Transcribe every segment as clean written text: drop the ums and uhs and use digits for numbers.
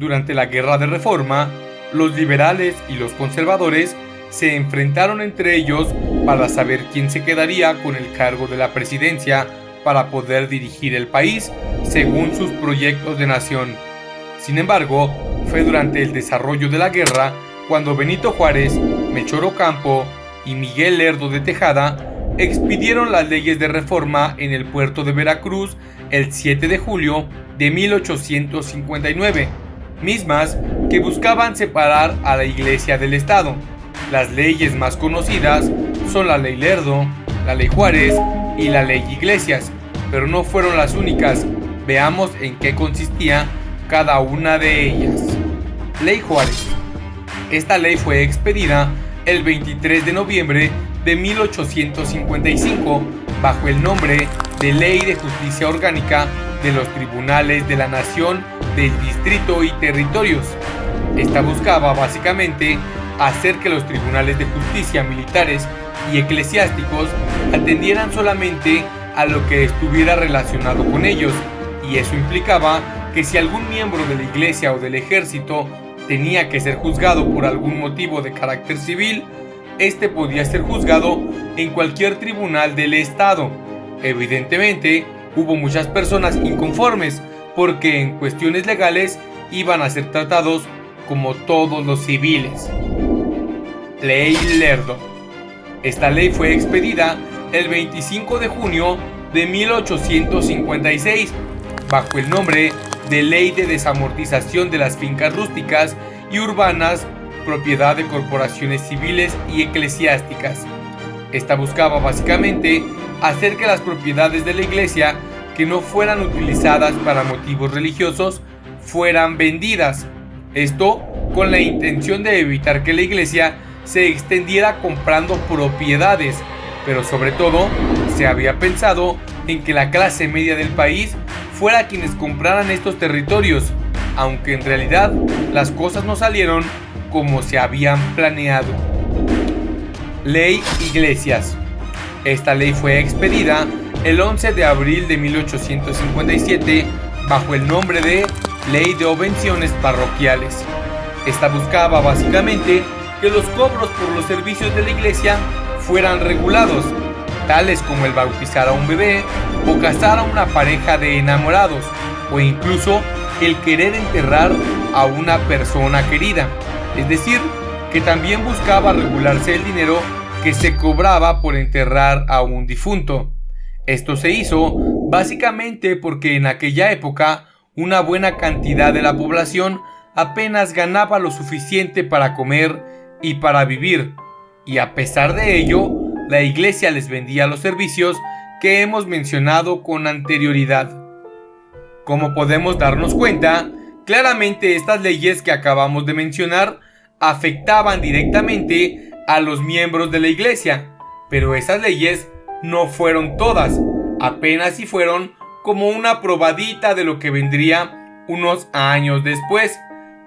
Durante la Guerra de Reforma, los liberales y los conservadores se enfrentaron entre ellos para saber quién se quedaría con el cargo de la presidencia para poder dirigir el país según sus proyectos de nación. Sin embargo, fue durante el desarrollo de la guerra cuando Benito Juárez, Melchor Ocampo y Miguel Lerdo de Tejada expidieron las leyes de reforma en el puerto de Veracruz el 7 de julio de 1859, mismas que buscaban separar a la Iglesia del Estado. Las leyes más conocidas son la Ley Lerdo, la Ley Juárez y la Ley Iglesias, pero no fueron las únicas. Veamos en qué consistía cada una de ellas. Ley Juárez. Esta ley fue expedida el 23 de noviembre de 1855 bajo el nombre de Ley de Justicia Orgánica de los Tribunales de la Nación, del Distrito y Territorios. Esta buscaba básicamente hacer que los tribunales de justicia militares y eclesiásticos atendieran solamente a lo que estuviera relacionado con ellos, y eso implicaba que si algún miembro de la iglesia o del ejército tenía que ser juzgado por algún motivo de carácter civil, este podía ser juzgado en cualquier tribunal del estado. Evidentemente, hubo muchas personas inconformes porque en cuestiones legales iban a ser tratados como todos los civiles. Ley Lerdo. Esta ley fue expedida el 25 de junio de 1856 bajo el nombre de Ley de Desamortización de las Fincas Rústicas y Urbanas, propiedad de corporaciones civiles y eclesiásticas. Esta buscaba básicamente hacer que las propiedades de la iglesia que no fueran utilizadas para motivos religiosos fueran vendidas. Esto con la intención de evitar que la iglesia se extendiera comprando propiedades, pero sobre todo se había pensado en que la clase media del país fuera quienes compraran estos territorios, aunque en realidad las cosas no salieron como se habían planeado. Ley Iglesias. Esta ley fue expedida el 11 de abril de 1857 bajo el nombre de Ley de Obvenciones Parroquiales. Esta buscaba básicamente que los cobros por los servicios de la iglesia fueran regulados, tales como el bautizar a un bebé o casar a una pareja de enamorados, o incluso el querer enterrar a una persona querida. Es decir, que también buscaba regularse el dinero que se cobraba por enterrar a un difunto. Esto se hizo básicamente porque en aquella época una buena cantidad de la población apenas ganaba lo suficiente para comer y para vivir, y a pesar de ello, la iglesia les vendía los servicios que hemos mencionado con anterioridad. Como podemos darnos cuenta, claramente estas leyes que acabamos de mencionar afectaban directamente a los miembros de la iglesia, pero esas leyes no fueron todas, apenas si fueron como una probadita de lo que vendría unos años después.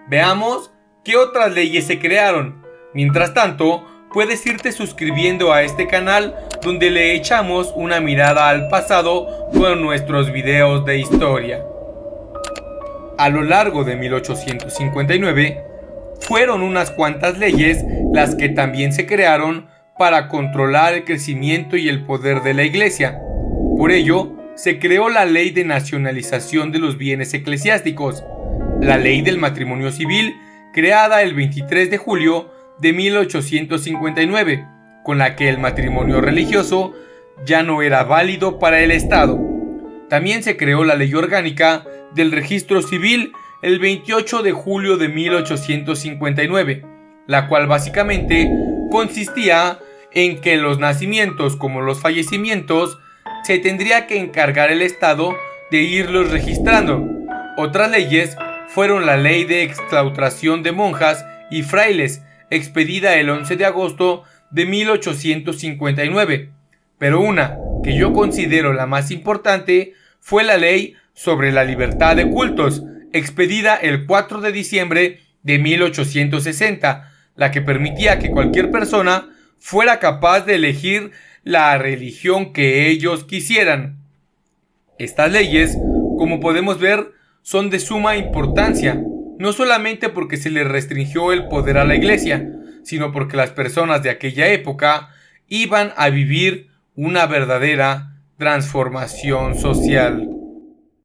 Veamos qué otras leyes se crearon. Mientras tanto, puedes irte suscribiendo a este canal donde le echamos una mirada al pasado con nuestros videos de historia. A lo largo de 1859, fueron unas cuantas leyes las que también se crearon para controlar el crecimiento y el poder de la iglesia. Por ello, se creó la Ley de Nacionalización de los Bienes Eclesiásticos, la Ley del Matrimonio Civil, creada el 23 de julio de 1859, con la que el matrimonio religioso ya no era válido para el Estado. También se creó la Ley Orgánica del Registro Civil el 28 de julio de 1859, la cual básicamente consistía en que los nacimientos como los fallecimientos se tendría que encargar el Estado de irlos registrando. Otras leyes fueron la Ley de Exclaustración de Monjas y Frailes, expedida el 11 de agosto de 1859, pero una que yo considero la más importante fue la Ley sobre la Libertad de Cultos, expedida el 4 de diciembre de 1860, la que permitía que cualquier persona fuera capaz de elegir la religión que ellos quisieran. Estas leyes, como podemos ver, son de suma importancia, no solamente porque se le restringió el poder a la iglesia, sino porque las personas de aquella época iban a vivir una verdadera transformación social.